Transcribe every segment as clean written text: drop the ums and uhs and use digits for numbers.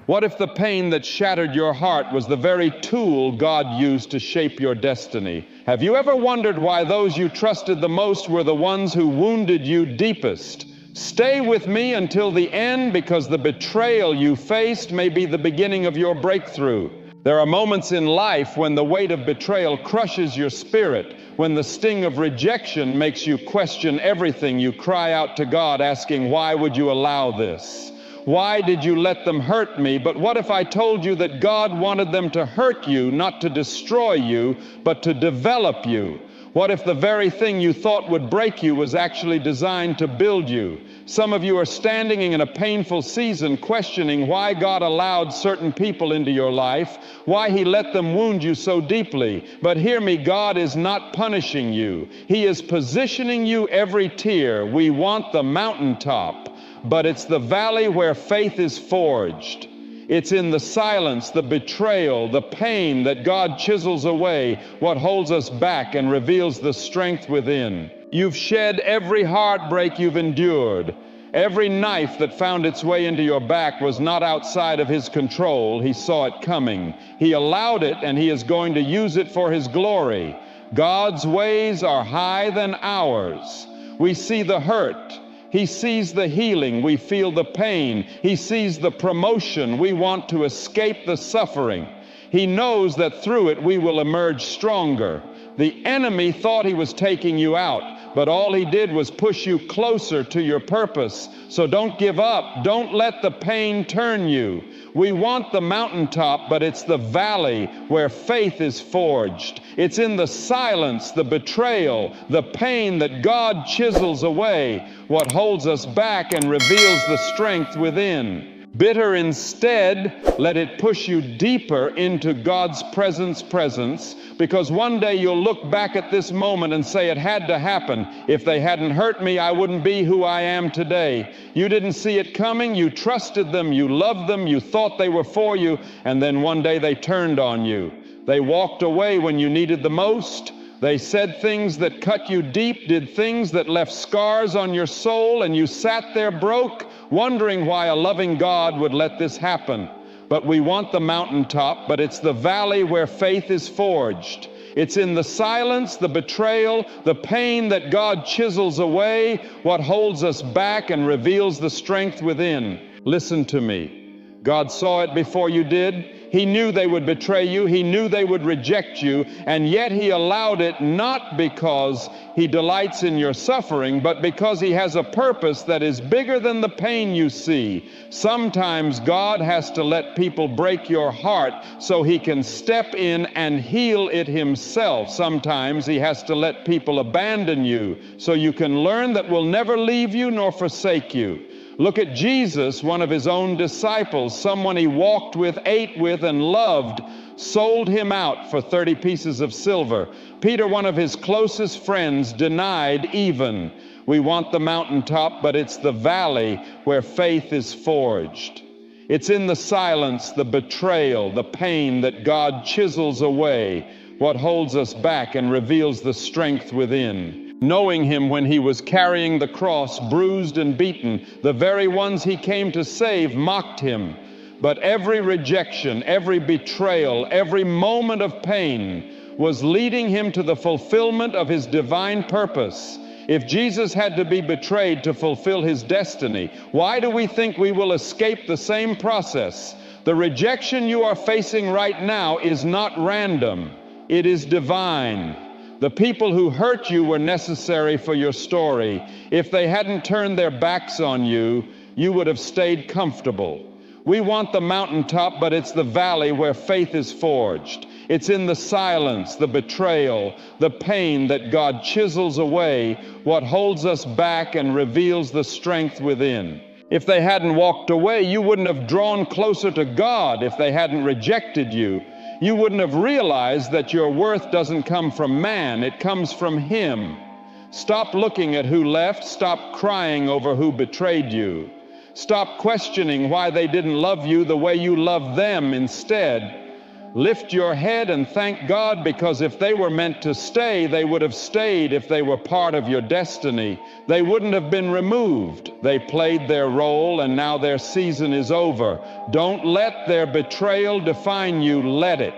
What if the pain that shattered your heart was the very tool God used to shape your destiny? Have you ever wondered why those you trusted the most were the ones who wounded you deepest? Stay with me until the end, because the betrayal you faced may be the beginning of your breakthrough. There are moments in life when the weight of betrayal crushes your spirit, when the sting of rejection makes you question everything. You cry out to God asking, why would you allow this? Why did you let them hurt me? But what if I told you that God wanted them to hurt you, not to destroy you, but to develop you? What if the very thing you thought would break you was actually designed to build you? Some of you are standing in a painful season, questioning why God allowed certain people into your life, why He let them wound you so deeply. But hear me, God is not punishing you. He is positioning you every tier. We want the mountaintop, but it's the valley where faith is forged. It's in the silence, the betrayal, the pain that God chisels away what holds us back and reveals the strength within. You've shed every heartbreak you've endured. Every knife that found its way into your back was not outside of His control. He saw it coming. He allowed it, and He is going to use it for His glory. God's ways are higher than ours. We see the hurt. He sees the healing. We feel the pain. He sees the promotion. We want to escape the suffering. He knows that through it we will emerge stronger. The enemy thought he was taking you out, but all he did was push you closer to your purpose. So don't give up. Don't let the pain turn you. We want the mountaintop, but it's the valley where faith is forged. It's in the silence, the betrayal, the pain that God chisels away what holds us back and reveals the strength within. Bitter instead, let it push you deeper into God's presence, because one day you'll look back at this moment and say, it had to happen. If they hadn't hurt me, I wouldn't be who I am today. You didn't see it coming. You trusted them. You loved them. You thought they were for you. And then one day they turned on you. They walked away when you needed the most. They said things that cut you deep, did things that left scars on your soul, and you sat there broke, wondering why a loving God would let this happen. But we want the mountaintop, but it's the valley where faith is forged. It's in the silence, the betrayal, the pain that God chisels away what holds us back and reveals the strength within. Listen to me. God saw it before you did. He knew they would betray you. He knew they would reject you. And yet He allowed it, not because He delights in your suffering, but because He has a purpose that is bigger than the pain you see. Sometimes God has to let people break your heart so He can step in and heal it Himself. Sometimes He has to let people abandon you so you can learn that will never leave you nor forsake you. Look at Jesus, one of His own disciples, someone He walked with, ate with, and loved, sold Him out for 30 pieces of silver. Peter, one of His closest friends, denied even. We want the mountaintop, but it's the valley where faith is forged. It's in the silence, the betrayal, the pain that God chisels away what holds us back and reveals the strength within. Knowing Him when He was carrying the cross, bruised and beaten, the very ones He came to save mocked Him. But every rejection, every betrayal, every moment of pain was leading Him to the fulfillment of His divine purpose. If Jesus had to be betrayed to fulfill His destiny, why do we think we will escape the same process? The rejection you are facing right now is not random. It is divine. The people who hurt you were necessary for your story. If they hadn't turned their backs on you, you would have stayed comfortable. We want the mountaintop, but it's the valley where faith is forged. It's in the silence, the betrayal, the pain that God chisels away what holds us back and reveals the strength within. If they hadn't walked away, you wouldn't have drawn closer to God. If they hadn't rejected you, you wouldn't have realized that your worth doesn't come from man, it comes from Him. Stop looking at who left. Stop crying over who betrayed you. Stop questioning why they didn't love you the way you loved them instead. Lift your head and thank God, because if they were meant to stay, they would have stayed. If they were part of your destiny, they wouldn't have been removed. They played their role, and now their season is over. Don't let their betrayal define you. Let it.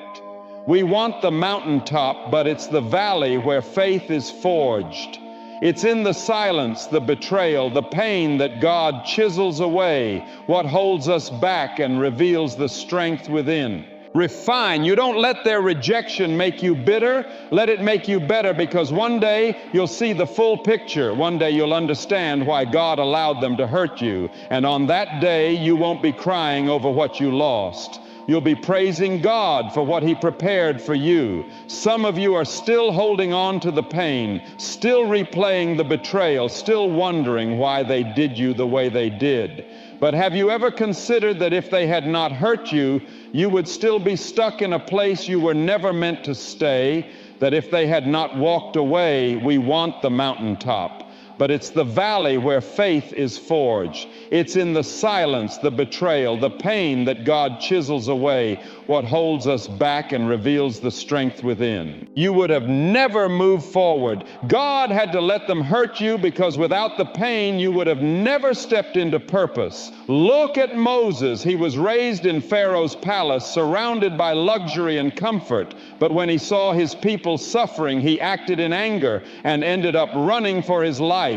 We want the mountaintop, but it's the valley where faith is forged. It's in the silence, the betrayal, the pain that God chisels away what holds us back and reveals the strength within. Refine. You don't let their rejection make you bitter. Let it make you better, because one day you'll see the full picture. One day you'll understand why God allowed them to hurt you. And on that day, you won't be crying over what you lost. You'll be praising God for what He prepared for you. Some of you are still holding on to the pain, still replaying the betrayal, still wondering why they did you the way they did. But have you ever considered that if they had not hurt you, you would still be stuck in a place you were never meant to stay? That if they had not walked away, we want the mountaintop, but it's the valley where faith is forged. It's in the silence, the betrayal, the pain that God chisels away what holds us back and reveals the strength within. You would have never moved forward. God had to let them hurt you, because without the pain, you would have never stepped into purpose. Look at Moses. He was raised in Pharaoh's palace, surrounded by luxury and comfort. But when he saw his people suffering, he acted in anger and ended up running for his life.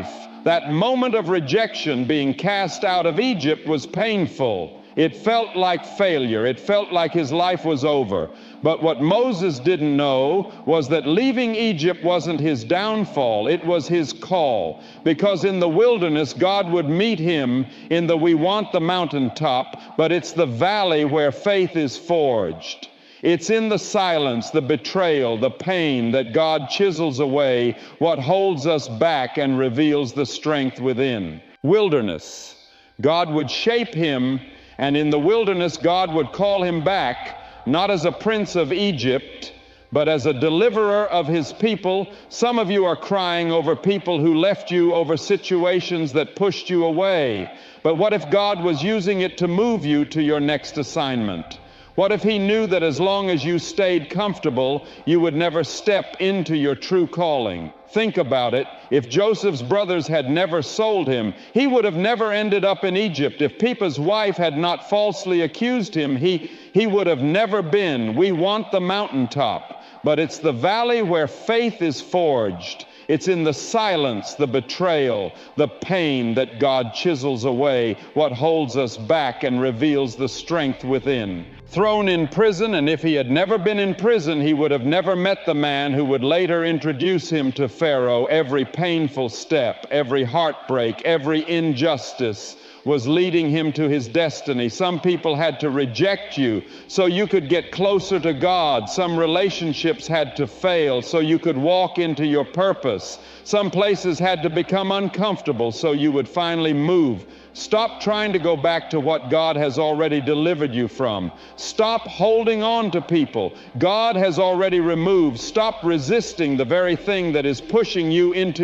That moment of rejection, being cast out of Egypt, was painful. It felt like failure. It felt like his life was over. But what Moses didn't know was that leaving Egypt wasn't his downfall. It was his call. Because in the wilderness, God would meet him in the we want the mountaintop, but it's the valley where faith is forged. It's in the silence, the betrayal, the pain that God chisels away what holds us back and reveals the strength within. Wilderness. God would shape him, and in the wilderness, God would call him back, not as a prince of Egypt, but as a deliverer of his people. Some of you are crying over people who left you, over situations that pushed you away. But what if God was using it to move you to your next assignment? What if He knew that as long as you stayed comfortable, you would never step into your true calling? Think about it. If Joseph's brothers had never sold him, he would have never ended up in Egypt. If People's wife had not falsely accused him, he would have never been. We want the mountaintop, but it's the valley where faith is forged. It's in the silence, the betrayal, the pain that God chisels away what holds us back and reveals the strength within. Thrown in prison, and if he had never been in prison, he would have never met the man who would later introduce him to Pharaoh. Every painful step, every heartbreak, every injustice was leading him to his destiny. Some people had to reject you so you could get closer to God. Some relationships had to fail so you could walk into your purpose. Some places had to become uncomfortable so you would finally move. Stop trying to go back to what God has already delivered you from. Stop holding on to people God has already removed. Stop resisting the very thing that is pushing you into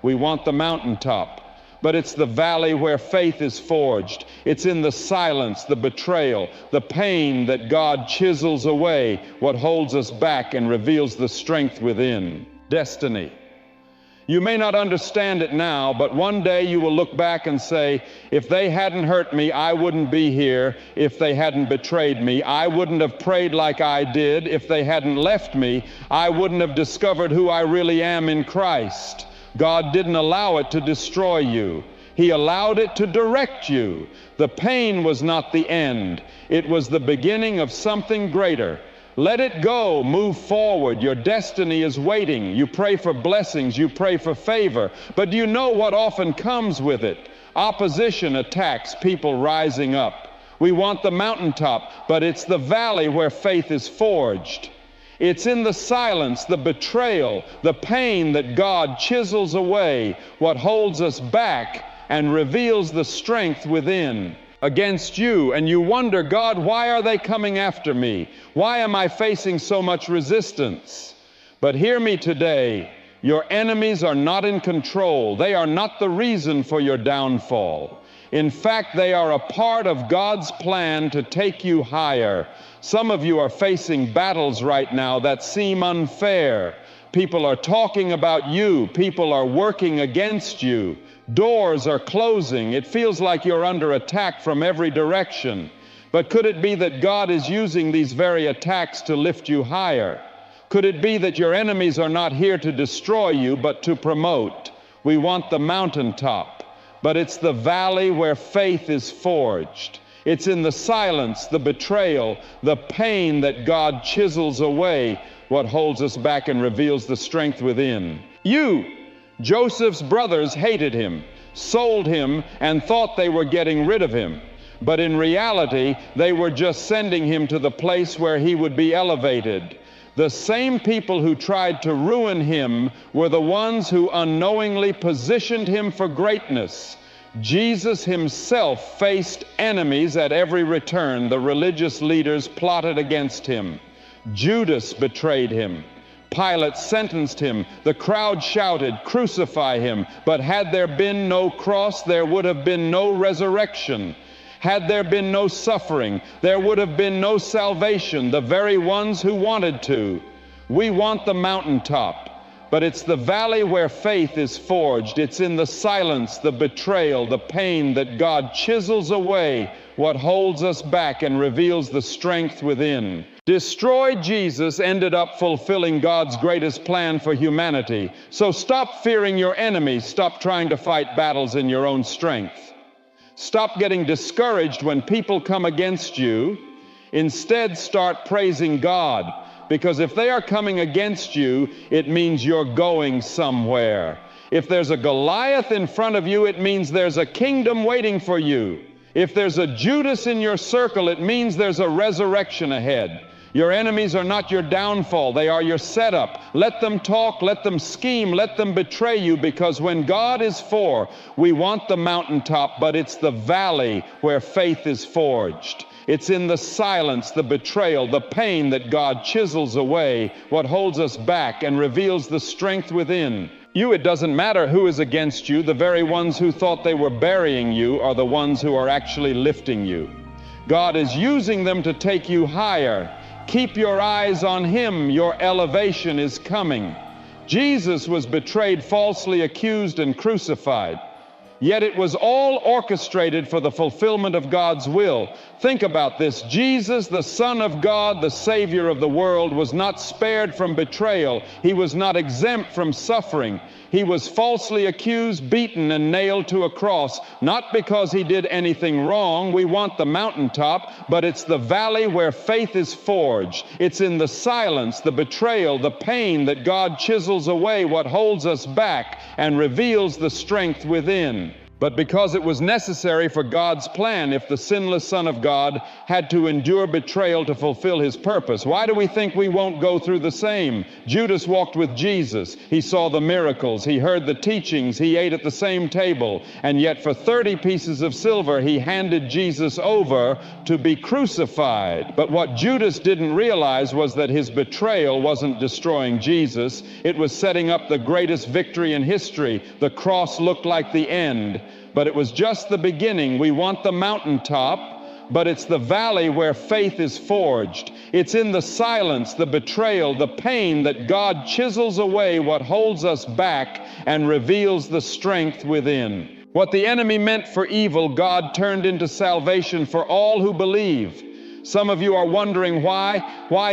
we want the mountaintop. But it's the valley where faith is forged. It's in the silence, the betrayal, the pain that God chisels away what holds us back and reveals the strength within. Destiny. You may not understand it now, but one day you will look back and say, if they hadn't hurt me, I wouldn't be here. If they hadn't betrayed me, I wouldn't have prayed like I did. If they hadn't left me, I wouldn't have discovered who I really am in Christ. God didn't allow it to destroy you. He allowed it to direct you. The pain was not the end. It was the beginning of something greater. Let it go. Move forward. Your destiny is waiting. You pray for blessings. You pray for favor. But do you know what often comes with it? Opposition, attacks, people rising up. We want the mountaintop, but it's the valley where faith is forged. It's in the silence, the betrayal, the pain that God chisels away what holds us back and reveals the strength within against you. And you wonder, God, why are they coming after me? Why am I facing so much resistance? But hear me today. Your enemies are not in control. They are not the reason for your downfall. In fact, they are a part of God's plan to take you higher. Some of you are facing battles right now that seem unfair. People are talking about you. People are working against you. Doors are closing. It feels like you're under attack from every direction. But could it be that God is using these very attacks to lift you higher? Could it be that your enemies are not here to destroy you, but to promote? We want the mountaintop, but it's the valley where faith is forged. It's in the silence, the betrayal, the pain that God chisels away what holds us back and reveals the strength within. Joseph's brothers hated him, sold him, and thought they were getting rid of him. But in reality, they were just sending him to the place where he would be elevated. The same people who tried to ruin him were the ones who unknowingly positioned him for greatness. Jesus himself faced enemies at every return. The religious leaders plotted against him. Judas betrayed him. Pilate sentenced him. The crowd shouted, "Crucify him." But had there been no cross, there would have been no resurrection. Had there been no suffering, there would have been no salvation, the very ones who wanted to. We want the mountaintop, but it's the valley where faith is forged. It's in the silence, the betrayal, the pain that God chisels away what holds us back and reveals the strength within. Destroyed Jesus ended up fulfilling God's greatest plan for humanity. So stop fearing your enemies. Stop trying to fight battles in your own strength. Stop getting discouraged when people come against you. Instead, start praising God, because if they are coming against you, it means you're going somewhere. If there's a Goliath in front of you, it means there's a kingdom waiting for you. If there's a Judas in your circle, it means there's a resurrection ahead. Your enemies are not your downfall. They are your setup. Let them talk, let them scheme, let them betray you, because when God is for, we want the mountaintop, but it's the valley where faith is forged. It's in the silence, the betrayal, the pain that God chisels away what holds us back and reveals the strength within. It doesn't matter who is against you. The very ones who thought they were burying you are the ones who are actually lifting you. God is using them to take you higher. Keep your eyes on Him. Your elevation is coming. Jesus was betrayed, falsely accused, and crucified. Yet it was all orchestrated for the fulfillment of God's will. Think about this. Jesus, the Son of God, the Savior of the world, was not spared from betrayal. He was not exempt from suffering. He was falsely accused, beaten, and nailed to a cross, not because he did anything wrong. We want the mountaintop, but it's the valley where faith is forged. It's in the silence, the betrayal, the pain that God chisels away what holds us back and reveals the strength within. But because it was necessary for God's plan, if the sinless Son of God had to endure betrayal to fulfill His purpose, why do we think we won't go through the same? Judas walked with Jesus. He saw the miracles. He heard the teachings. He ate at the same table. And yet for 30 pieces of silver, he handed Jesus over to be crucified. But what Judas didn't realize was that his betrayal wasn't destroying Jesus. It was setting up the greatest victory in history. The cross looked like the end. But it was just the beginning. We want the mountaintop, but it's the valley where faith is forged. It's in the silence, the betrayal, the pain that God chisels away what holds us back and reveals the strength within. What the enemy meant for evil, God turned into salvation for all who believe. Some of you are wondering why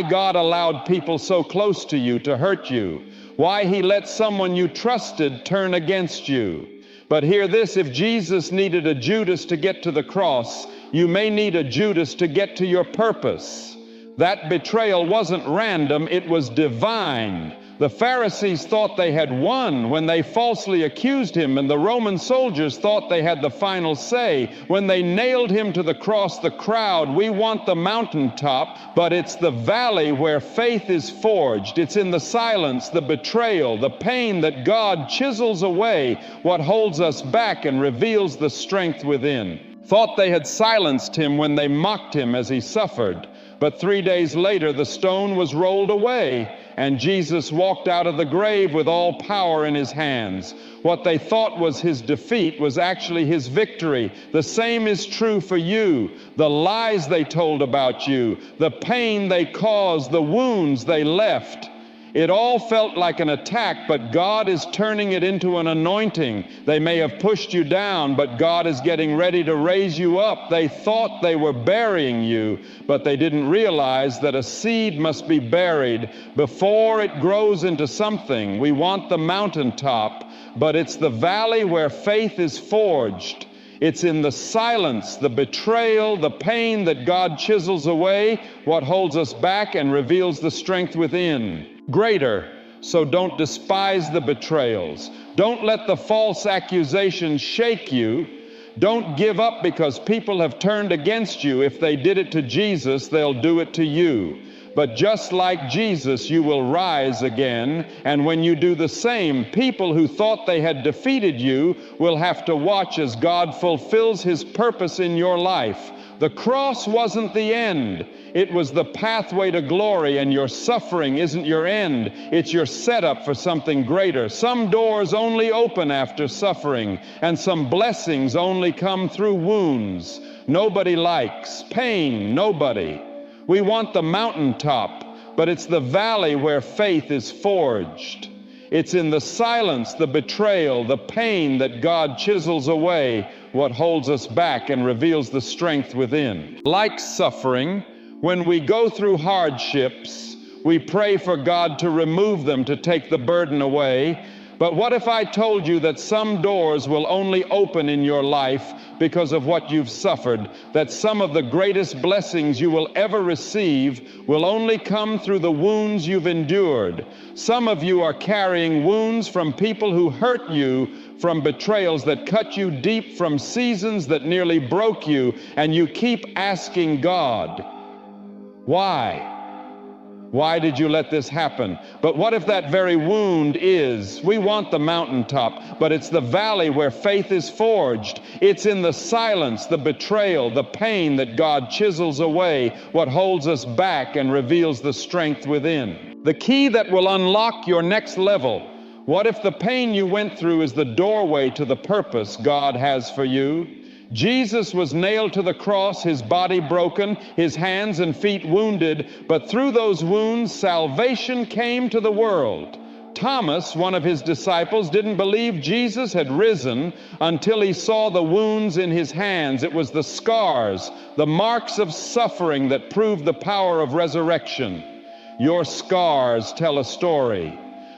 God allowed people so close to you to hurt you, why He let someone you trusted turn against you. But hear this, if Jesus needed a Judas to get to the cross, you may need a Judas to get to your purpose. That betrayal wasn't random, it was divine. The Pharisees thought they had won when they falsely accused Him, and the Roman soldiers thought they had the final say. When they nailed Him to the cross, the crowd, we want the mountaintop, but it's the valley where faith is forged. It's in the silence, the betrayal, the pain that God chisels away what holds us back and reveals the strength within. Thought they had silenced Him when they mocked Him as He suffered. But 3 days later, the stone was rolled away, and Jesus walked out of the grave with all power in his hands. What they thought was his defeat was actually his victory. The same is true for you. The lies they told about you, the pain they caused, the wounds they left. It all felt like an attack, but God is turning it into an anointing. They may have pushed you down, but God is getting ready to raise you up. They thought they were burying you, but they didn't realize that a seed must be buried before it grows into something. We want the mountaintop, but it's the valley where faith is forged. It's in the silence, the betrayal, the pain that God chisels away what holds us back and reveals the strength within. Greater, so don't despise the betrayals. Don't let the false accusations shake you. Don't give up because people have turned against you. If they did it to Jesus, they'll do it to you. But just like Jesus, you will rise again, and when you do the same, people who thought they had defeated you will have to watch as God fulfills his purpose in your life. The cross wasn't the end. It was the pathway to glory, and your suffering isn't your end. It's your setup for something greater. Some doors only open after suffering, and some blessings only come through wounds. Nobody likes pain, nobody. We want the mountaintop, but it's the valley where faith is forged. It's in the silence, the betrayal, the pain that God chisels away what holds us back and reveals the strength within. Like suffering, when we go through hardships, we pray for God to remove them, to take the burden away. But what if I told you that some doors will only open in your life because of what you've suffered, that some of the greatest blessings you will ever receive will only come through the wounds you've endured? Some of you are carrying wounds from people who hurt you, from betrayals that cut you deep, from seasons that nearly broke you, and you keep asking God, why? Why did you let this happen? But what if that very wound is, we want the mountaintop, but it's the valley where faith is forged. It's in the silence, the betrayal, the pain that God chisels away what holds us back and reveals the strength within. The key that will unlock your next level. What if the pain you went through is the doorway to the purpose God has for you? Jesus was nailed to the cross, his body broken, his hands and feet wounded, but through those wounds, salvation came to the world. Thomas, one of his disciples, didn't believe Jesus had risen until he saw the wounds in his hands. It was the scars, the marks of suffering that proved the power of resurrection. Your scars tell a story.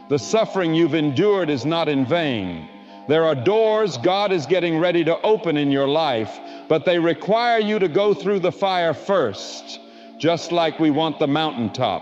The suffering you've endured is not in vain. There are doors God is getting ready to open in your life, but they require you to go through the fire first, just like we want the mountaintop.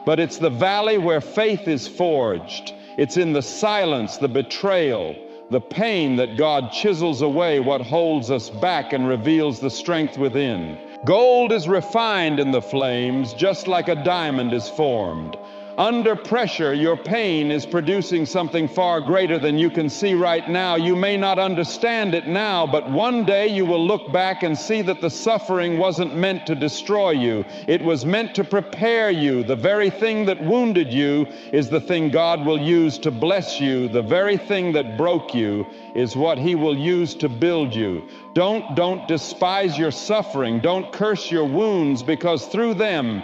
But it's the valley where faith is forged. It's in the silence, the betrayal, the pain that God chisels away what holds us back and reveals the strength within. Gold is refined in the flames, just like a diamond is formed. Under pressure, your pain is producing something far greater than you can see right now. You may not understand it now, but one day you will look back and see that the suffering wasn't meant to destroy you. It was meant to prepare you. The very thing that wounded you is the thing God will use to bless you. The very thing that broke you is what he will use to build you. Don't despise your suffering. Don't curse your wounds, because through them,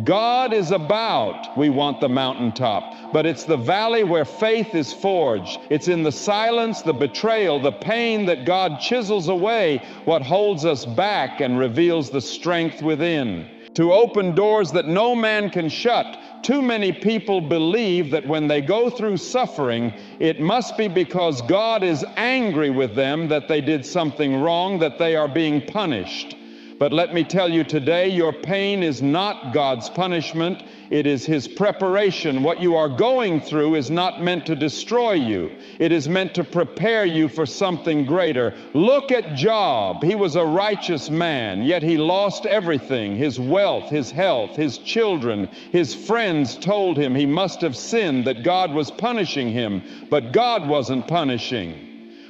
God is about. We want the mountaintop, but it's the valley where faith is forged. It's in the silence, the betrayal, the pain that God chisels away what holds us back and reveals the strength within. To open doors that no man can shut. Too many people believe that when they go through suffering, it must be because God is angry with them, that they did something wrong, that they are being punished. But let me tell you today, your pain is not God's punishment. It is his preparation. What you are going through is not meant to destroy you. It is meant to prepare you for something greater. Look at Job. He was a righteous man, yet he lost everything. His wealth, his health, his children. His friends told him he must have sinned, that God was punishing him. But God wasn't punishing.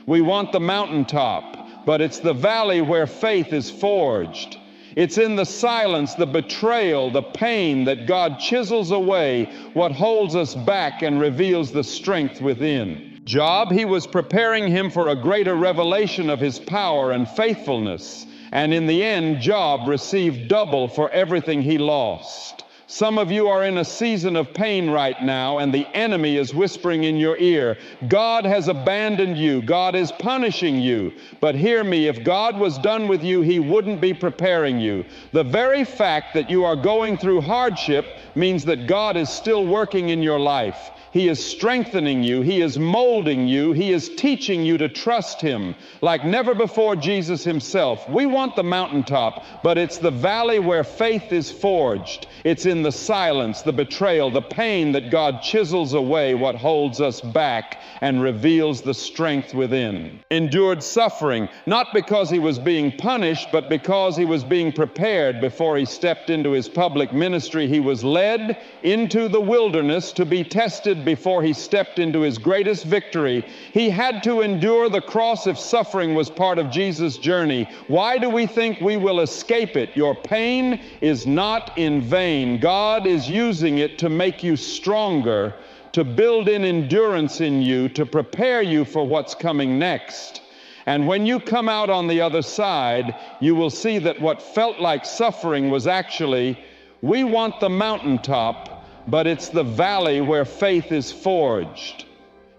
We want the mountaintop, but it's the valley where faith is forged. It's in the silence, the betrayal, the pain that God chisels away what holds us back and reveals the strength within. Job, he was preparing him for a greater revelation of his power and faithfulness. And in the end, Job received double for everything he lost. Some of you are in a season of pain right now, and the enemy is whispering in your ear, God has abandoned you. God is punishing you. But hear me, if God was done with you, he wouldn't be preparing you. The very fact that you are going through hardship means that God is still working in your life. He is strengthening you. He is molding you. He is teaching you to trust him like never before Jesus himself. We want the mountaintop, but it's the valley where faith is forged. It's in the silence, the betrayal, the pain that God chisels away what holds us back and reveals the strength within. Endured suffering, not because he was being punished, but because he was being prepared before he stepped into his public ministry. He was led into the wilderness to be tested before he stepped into his greatest victory. He had to endure the cross if suffering was part of Jesus' journey. Why do we think we will escape it? Your pain is not in vain. God is using it to make you stronger, to build in endurance in you, to prepare you for what's coming next. And when you come out on the other side, you will see that what felt like suffering was actually, we want the mountaintop, but it's the valley where faith is forged.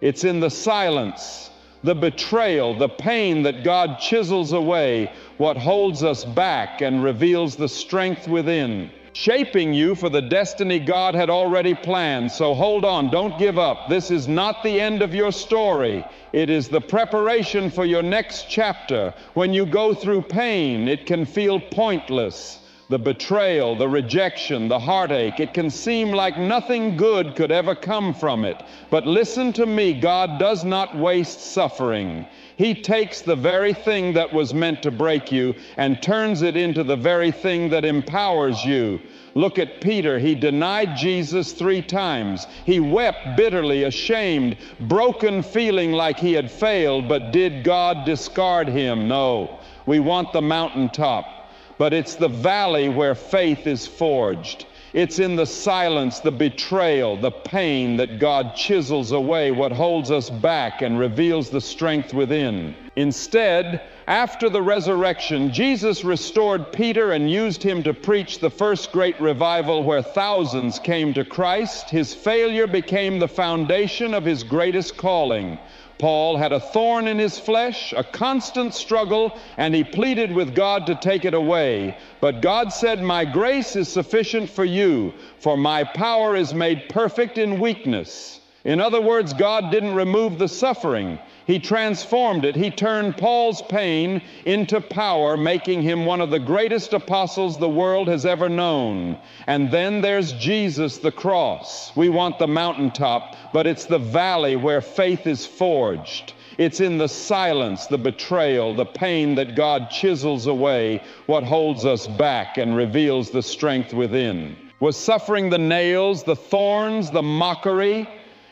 It's in the silence, the betrayal, the pain that God chisels away what holds us back and reveals the strength within, shaping you for the destiny God had already planned. So hold on, don't give up. This is not the end of your story. It is the preparation for your next chapter. When you go through pain, it can feel pointless. The betrayal, the rejection, the heartache, it can seem like nothing good could ever come from it. But listen to me, God does not waste suffering. He takes the very thing that was meant to break you and turns it into the very thing that empowers you. Look at Peter. He denied Jesus 3 times. He wept bitterly, ashamed, broken, feeling like he had failed. But did God discard him? No. We want the mountaintop. But it's the valley where faith is forged. It's in the silence, the betrayal, the pain that God chisels away what holds us back and reveals the strength within. Instead, after the resurrection, Jesus restored Peter and used him to preach the first great revival where thousands came to Christ. His failure became the foundation of his greatest calling. Paul had a thorn in his flesh, a constant struggle, and he pleaded with God to take it away. But God said, my grace is sufficient for you, for my power is made perfect in weakness. In other words, God didn't remove the suffering. He transformed it. He turned Paul's pain into power, making him one of the greatest apostles the world has ever known. And then there's Jesus, the cross. We want the mountaintop, but it's the valley where faith is forged. It's in the silence, the betrayal, the pain that God chisels away what holds us back and reveals the strength within. Was suffering the nails, the thorns, the mockery?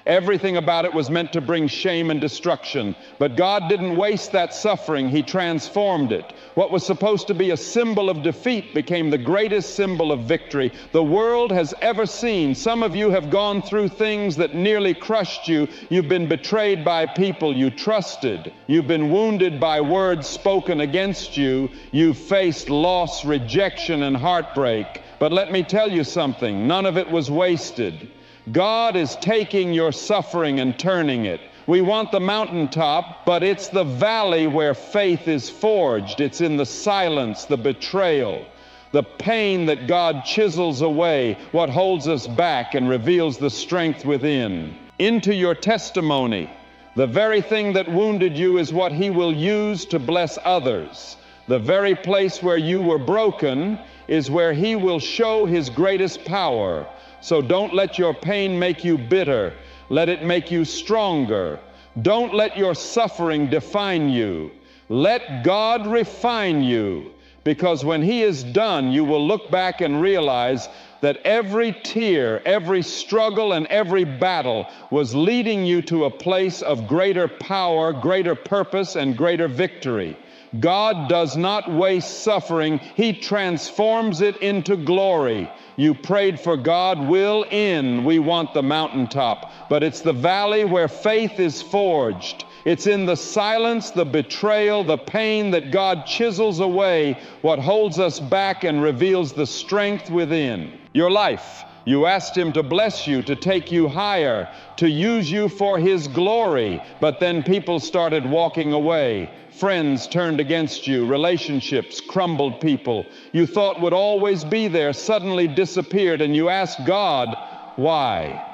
Everything about it was meant to bring shame and destruction. But God didn't waste that suffering. He transformed it. What was supposed to be a symbol of defeat became the greatest symbol of victory the world has ever seen. Some of you have gone through things that nearly crushed you. You've been betrayed by people you trusted. You've been wounded by words spoken against you. You've faced loss, rejection, and heartbreak. But let me tell you something. None of it was wasted. God is taking your suffering and turning it. We want the mountaintop, but it's the valley where faith is forged. It's in the silence, the betrayal, the pain that God chisels away what holds us back and reveals the strength within. Into your testimony, the very thing that wounded you is what He will use to bless others. The very place where you were broken is where He will show His greatest power. So don't let your pain make you bitter. Let it make you stronger. Don't let your suffering define you. Let God refine you, because when He is done, you will look back and realize that every tear, every struggle, and every battle was leading you to a place of greater power, greater purpose, and greater victory. God does not waste suffering. He transforms it into glory. You prayed for God will in. We want the mountaintop, but it's the valley where faith is forged. It's in the silence, the betrayal, the pain that God chisels away what holds us back and reveals the strength within. Your life, you asked Him to bless you, to take you higher, to use you for His glory, but then people started walking away. Friends turned against you, relationships crumbled, people you thought would always be there suddenly disappeared, and you asked God, why?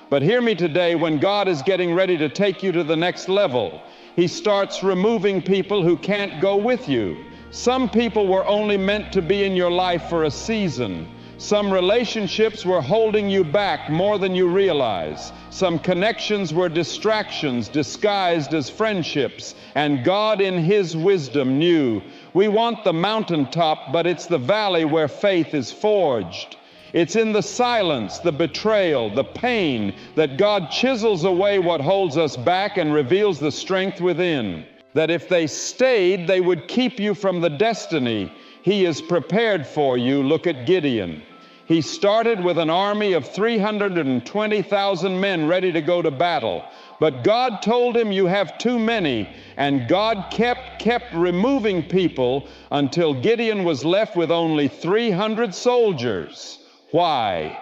But hear me today, when God is getting ready to take you to the next level, He starts removing people who can't go with you. Some people were only meant to be in your life for a season. Some relationships were holding you back more than you realize. Some connections were distractions disguised as friendships, and God in His wisdom knew, we want the mountaintop, but it's the valley where faith is forged. It's in the silence, the betrayal, the pain that God chisels away what holds us back and reveals the strength within. That if they stayed, they would keep you from the destiny He is prepared for you. Look at Gideon. He started with an army of 320,000 men ready to go to battle. But God told him, you have too many. And God kept removing people until Gideon was left with only 300 soldiers. Why?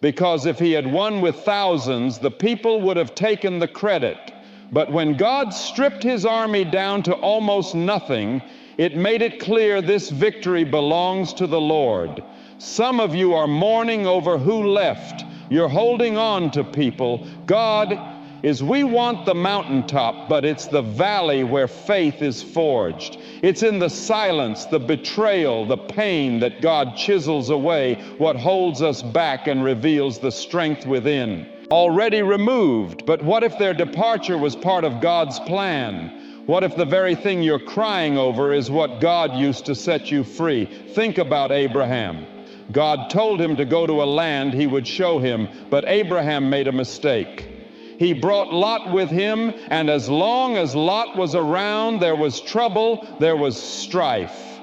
Because if he had won with thousands, the people would have taken the credit. But when God stripped his army down to almost nothing, it made it clear this victory belongs to the Lord. Some of you are mourning over who left. You're holding on to people. God we want the mountaintop, but it's the valley where faith is forged. It's in the silence, the betrayal, the pain that God chisels away what holds us back and reveals the strength within. Already removed, but what if their departure was part of God's plan? What if the very thing you're crying over is what God used to set you free? Think about Abraham. God told him to go to a land He would show him, but Abraham made a mistake. He brought Lot with him, and as long as Lot was around, there was trouble, there was strife.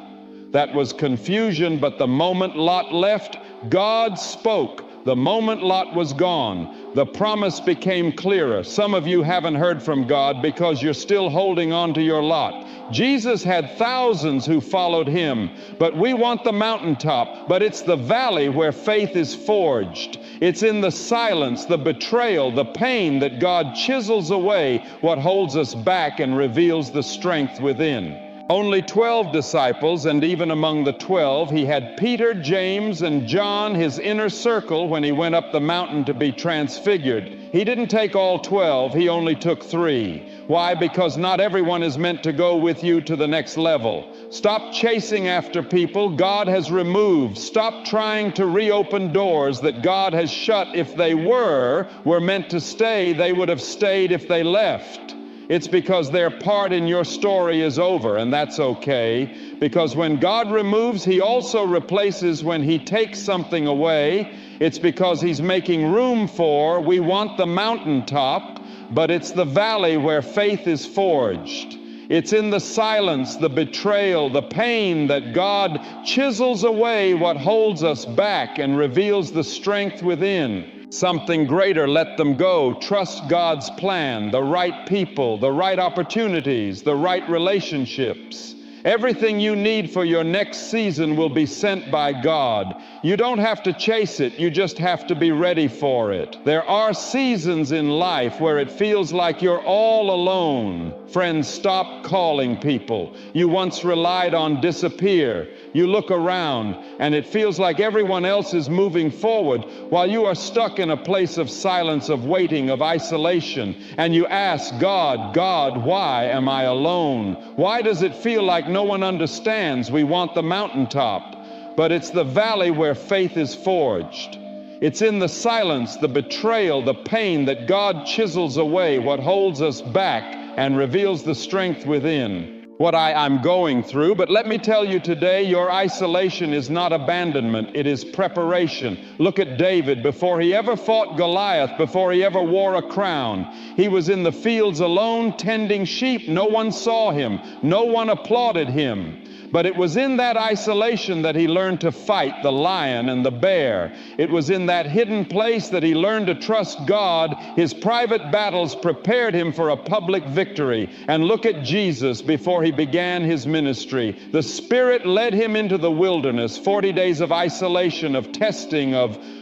That was confusion, but the moment Lot left, God spoke. The moment Lot was gone, the promise became clearer. Some of you haven't heard from God because you're still holding on to your Lot. Jesus had thousands who followed Him, but we want the mountaintop, but it's the valley where faith is forged. It's in the silence, the betrayal, the pain that God chisels away what holds us back and reveals the strength within. Only 12 disciples, and even among the 12, He had Peter, James, and John, His inner circle, when He went up the mountain to be transfigured. He didn't take all 12, He only took 3. Why? Because not everyone is meant to go with you to the next level. Stop chasing after people God has removed. Stop trying to reopen doors that God has shut. If they were meant to stay, they would have stayed if they left. It's because their part in your story is over, and that's okay, because when God removes, He also replaces. When He takes something away, it's because He's making room for. We want the mountaintop, but it's the valley where faith is forged. It's in the silence, the betrayal, the pain that God chisels away what holds us back and reveals the strength within. Something greater, let them go. Trust God's plan, the right people, the right opportunities, the right relationships. Everything you need for your next season will be sent by God. You don't have to chase it, you just have to be ready for it. There are seasons in life where it feels like you're all alone. Friends, stop calling people you once relied on disappear. You look around and it feels like everyone else is moving forward while you are stuck in a place of silence, of waiting, of isolation. And you ask God, God, why am I alone? Why does it feel like no one understands? We want the mountaintop, but it's the valley where faith is forged. It's in the silence, the betrayal, the pain that God chisels away what holds us back and reveals the strength within. what I'm going through, but let me tell you today, your isolation is not abandonment, it is preparation. Look at David. Before he ever fought Goliath, before he ever wore a crown, he was in the fields alone tending sheep. No one saw him, no one applauded him. But it was in that isolation that he learned to fight the lion and the bear. It was in that hidden place that he learned to trust God. His private battles prepared him for a public victory. And look at Jesus before he began his ministry. The Spirit led him into the wilderness, 40 days of isolation, of testing,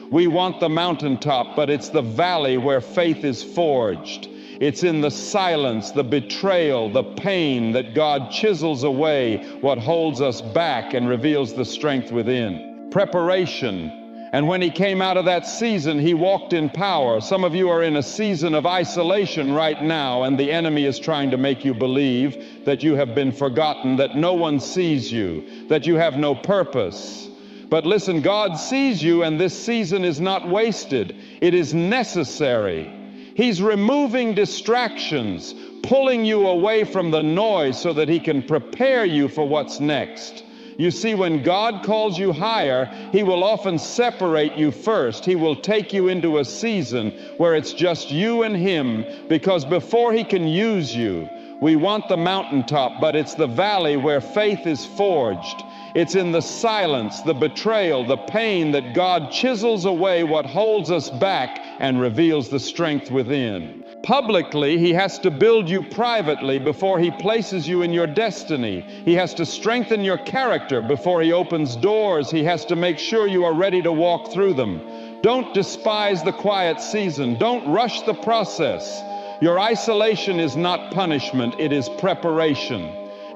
we want the mountaintop, but it's the valley where faith is forged. It's in the silence, the betrayal, the pain that God chisels away what holds us back and reveals the strength within. Preparation. And when he came out of that season, he walked in power. Some of you are in a season of isolation right now, and the enemy is trying to make you believe that you have been forgotten, that no one sees you, that you have no purpose. But listen, God sees you, and this season is not wasted. It is necessary. He's removing distractions, pulling you away from the noise so that he can prepare you for what's next. You see, when God calls you higher, he will often separate you first. He will take you into a season where it's just you and him, because before he can use you, we want the mountaintop, but it's the valley where faith is forged. It's in the silence, the betrayal, the pain that God chisels away what holds us back and reveals the strength within. Publicly, he has to build you privately before he places you in your destiny. He has to strengthen your character before he opens doors. He has to make sure you are ready to walk through them. Don't despise the quiet season. Don't rush the process. Your isolation is not punishment, it is preparation.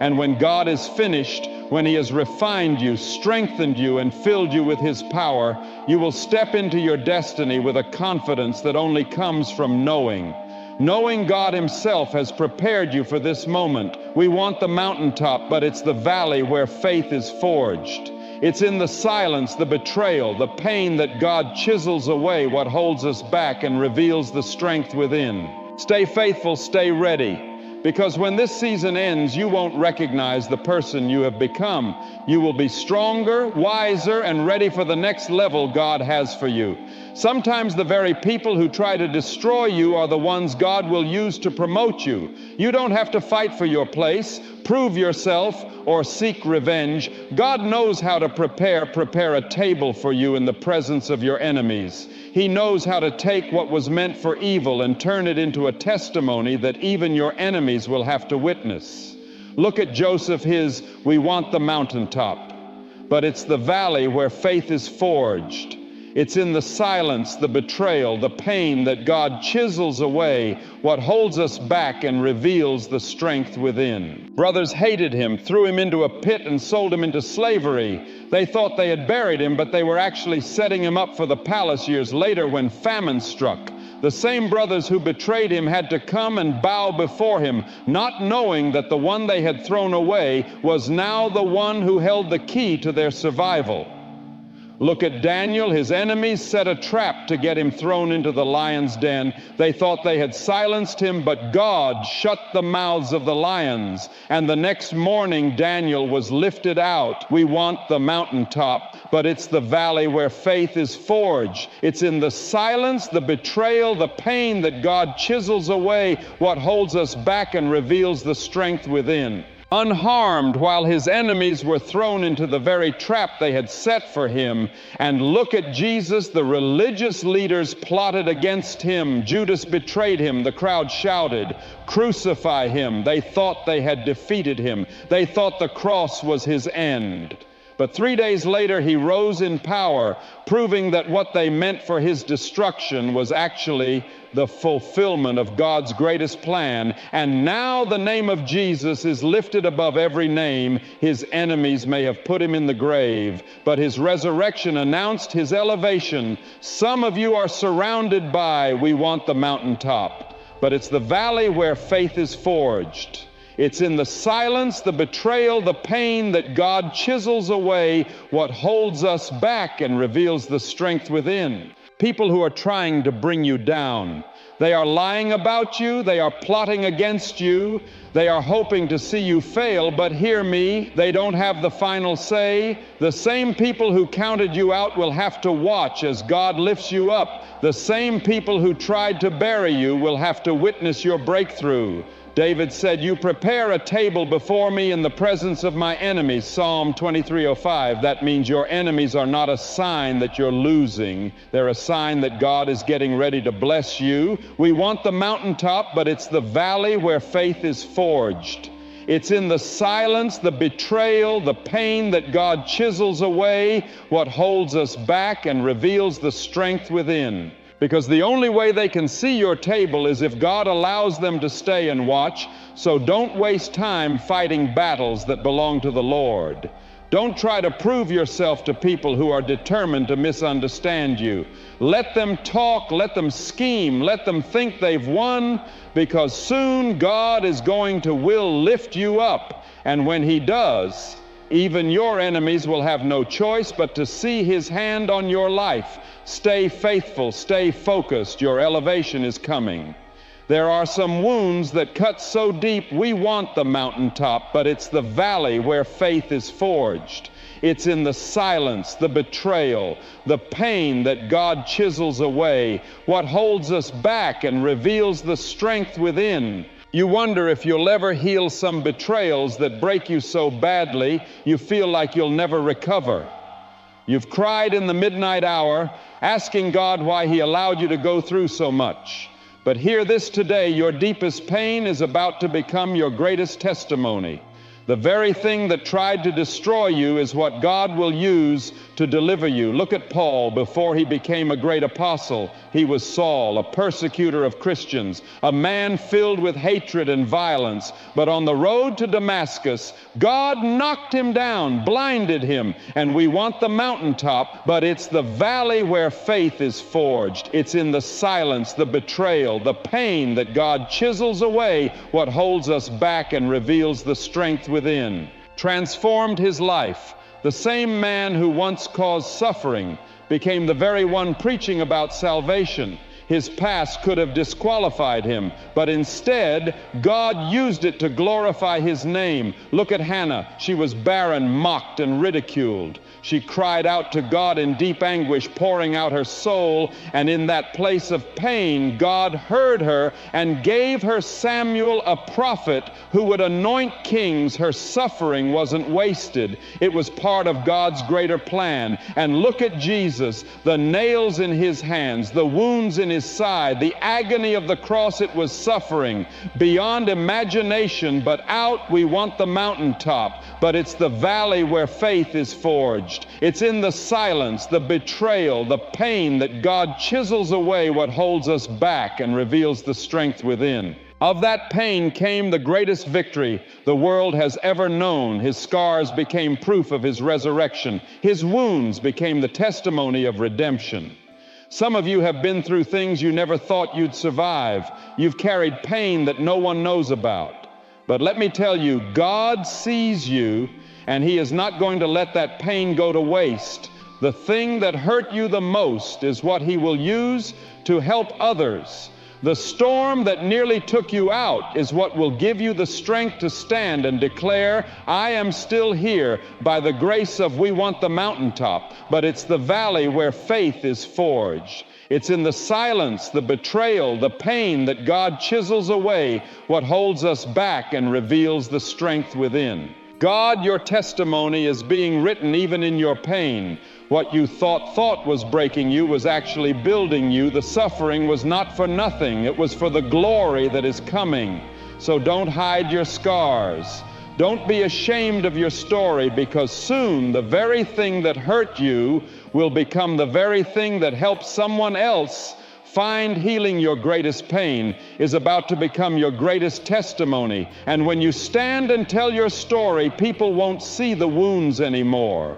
And when God is finished, when he has refined you, strengthened you, and filled you with his power, you will step into your destiny with a confidence that only comes from knowing. Knowing God himself has prepared you for this moment. We want the mountaintop, but it's the valley where faith is forged. It's in the silence, the betrayal, the pain that God chisels away what holds us back and reveals the strength within. Stay faithful, stay ready. Because when this season ends, you won't recognize the person you have become. You will be stronger, wiser, and ready for the next level God has for you. Sometimes the very people who try to destroy you are the ones God will use to promote you. You don't have to fight for your place, prove yourself, or seek revenge. God knows how to prepare a table for you in the presence of your enemies. He knows how to take what was meant for evil and turn it into a testimony that even your enemies will have to witness. Look at Joseph, we want the mountaintop, but it's the valley where faith is forged. It's in the silence, the betrayal, the pain that God chisels away what holds us back and reveals the strength within. Brothers hated him, threw him into a pit, and sold him into slavery. They thought they had buried him, but they were actually setting him up for the palace years later when famine struck. The same brothers who betrayed him had to come and bow before him, not knowing that the one they had thrown away was now the one who held the key to their survival. Look at Daniel. His enemies set a trap to get him thrown into the lion's den. They thought they had silenced him, but God shut the mouths of the lions. And the next morning, Daniel was lifted out. We want the mountaintop, but it's the valley where faith is forged. It's in the silence, the betrayal, the pain that God chisels away what holds us back and reveals the strength within. Unharmed while his enemies were thrown into the very trap they had set for him. And look at Jesus. The religious leaders plotted against him. Judas betrayed him. The crowd shouted, "Crucify him." They thought they had defeated him. They thought the cross was his end. But 3 days later, he rose in power, proving that what they meant for his destruction was actually the fulfillment of God's greatest plan. And now the name of Jesus is lifted above every name. His enemies may have put him in the grave, but his resurrection announced his elevation. Some of you are surrounded by, we want the mountaintop, but it's the valley where faith is forged. It's in the silence, the betrayal, the pain that God chisels away what holds us back and reveals the strength within. People who are trying to bring you down, They are lying about you. They are plotting against you. They are hoping to see you fail, but hear me, they don't have the final say. The same people who counted you out will have to watch as God lifts you up. The same people who tried to bury you will have to witness your breakthrough. David said, "You prepare a table before me in the presence of my enemies," Psalm 23:05. That means your enemies are not a sign that you're losing. They're a sign that God is getting ready to bless you. We want the mountaintop, but it's the valley where faith is forged. It's in the silence, the betrayal, the pain that God chisels away what holds us back and reveals the strength within. Because the only way they can see your table is if God allows them to stay and watch. So don't waste time fighting battles that belong to the Lord. Don't try to prove yourself to people who are determined to misunderstand you. Let them talk, let them scheme, let them think they've won, because soon God is going to will lift you up. And when He does, even your enemies will have no choice but to see His hand on your life. Stay faithful, stay focused. Your elevation is coming. There are some wounds that cut so deep we want the mountaintop, but it's the valley where faith is forged. It's in the silence, the betrayal, the pain that God chisels away, what holds us back and reveals the strength within. You wonder if you'll ever heal some betrayals that break you so badly you feel like you'll never recover. You've cried in the midnight hour, asking God why He allowed you to go through so much. But hear this today, your deepest pain is about to become your greatest testimony. The very thing that tried to destroy you is what God will use to deliver you. Look at Paul. Before he became a great apostle, he was Saul, a persecutor of Christians, a man filled with hatred and violence. But on the road to Damascus, God knocked him down, blinded him. And we want the mountaintop, but it's the valley where faith is forged. It's in the silence, the betrayal, the pain that God chisels away what holds us back and reveals the strength within. Transformed his life. The same man who once caused suffering became the very one preaching about salvation. His past could have disqualified him, but instead, God used it to glorify His name. Look at Hannah. She was barren, mocked, and ridiculed. She cried out to God in deep anguish, pouring out her soul, and in that place of pain, God heard her and gave her Samuel, a prophet who would anoint kings. Her suffering wasn't wasted. It was part of God's greater plan. And look at Jesus, the nails in His hands, the wounds in His side, the agony of the cross. It was suffering beyond imagination, but out we want the mountaintop. But it's the valley where faith is forged. It's in the silence, the betrayal, the pain that God chisels away what holds us back and reveals the strength within. Of that pain came the greatest victory the world has ever known. His scars became proof of His resurrection. His wounds became the testimony of redemption. Some of you have been through things you never thought you'd survive. You've carried pain that no one knows about. But let me tell you, God sees you, and He is not going to let that pain go to waste. The thing that hurt you the most is what He will use to help others. The storm that nearly took you out is what will give you the strength to stand and declare, "I am still here by the grace of we want the mountaintop." But it's the valley where faith is forged. It's in the silence, the betrayal, the pain that God chisels away what holds us back and reveals the strength within. God, your testimony is being written even in your pain. What you thought was breaking you was actually building you. The suffering was not for nothing. It was for the glory that is coming. So don't hide your scars. Don't be ashamed of your story, because soon the very thing that hurt you will become the very thing that helps someone else find healing. Your greatest pain is about to become your greatest testimony. And when you stand and tell your story, people won't see the wounds anymore.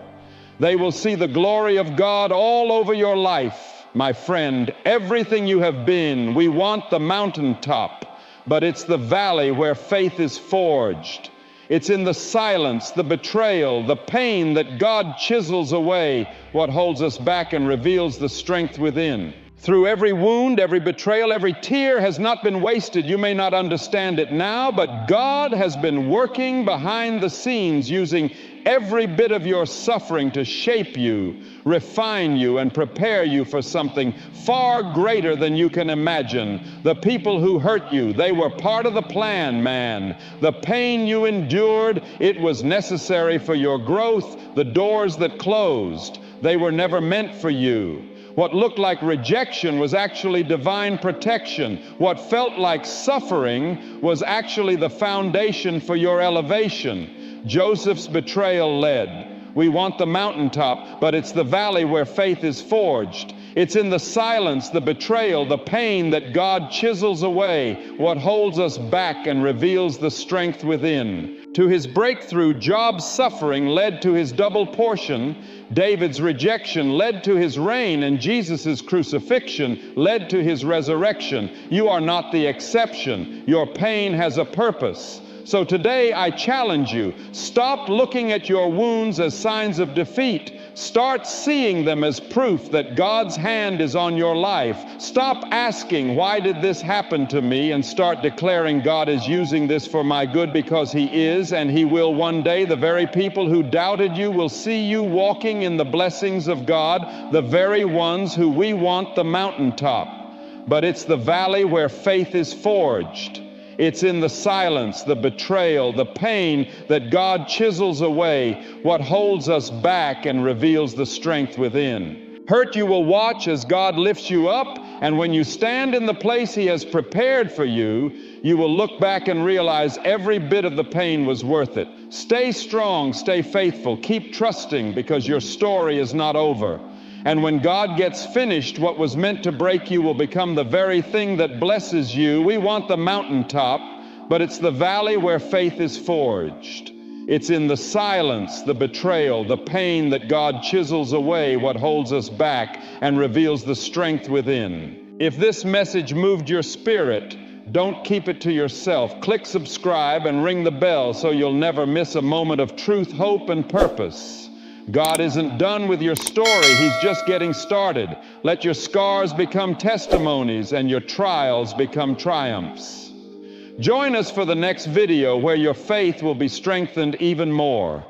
They will see the glory of God all over your life. My friend, everything you have been, we want the mountaintop, but it's the valley where faith is forged. It's in the silence, the betrayal, the pain that God chisels away what holds us back and reveals the strength within. Through every wound, every betrayal, every tear has not been wasted. You may not understand it now, but God has been working behind the scenes, using every bit of your suffering to shape you, refine you, and prepare you for something far greater than you can imagine. The people who hurt you, they were part of the plan, man. The pain you endured, it was necessary for your growth. The doors that closed, they were never meant for you. What looked like rejection was actually divine protection. What felt like suffering was actually the foundation for your elevation. Joseph's betrayal led. We want the mountaintop, but it's the valley where faith is forged. It's in the silence, the betrayal, the pain that God chisels away what holds us back and reveals the strength within. To his breakthrough, Job's suffering led to his double portion. David's rejection led to his reign, and Jesus' crucifixion led to his resurrection. You are not the exception. Your pain has a purpose. So today I challenge you, stop looking at your wounds as signs of defeat. Start seeing them as proof that God's hand is on your life. Stop asking, why did this happen to me? And start declaring, God is using this for my good, because he is, and he will one day. The very people who doubted you will see you walking in the blessings of God, the very ones who we want the mountaintop. But it's the valley where faith is forged. It's in the silence, the betrayal, the pain that God chisels away what holds us back and reveals the strength within. Hurt you will watch as God lifts you up, and when you stand in the place he has prepared for you, you will look back and realize every bit of the pain was worth it. Stay strong, stay faithful, keep trusting, because your story is not over. And when God gets finished, what was meant to break you will become the very thing that blesses you. We want the mountaintop, but it's the valley where faith is forged. It's in the silence, the betrayal, the pain that God chisels away what holds us back and reveals the strength within. If this message moved your spirit, don't keep it to yourself. Click subscribe and ring the bell so you'll never miss a moment of truth, hope, and purpose. God isn't done with your story. He's just getting started. Let your scars become testimonies and your trials become triumphs. Join us for the next video where your faith will be strengthened even more.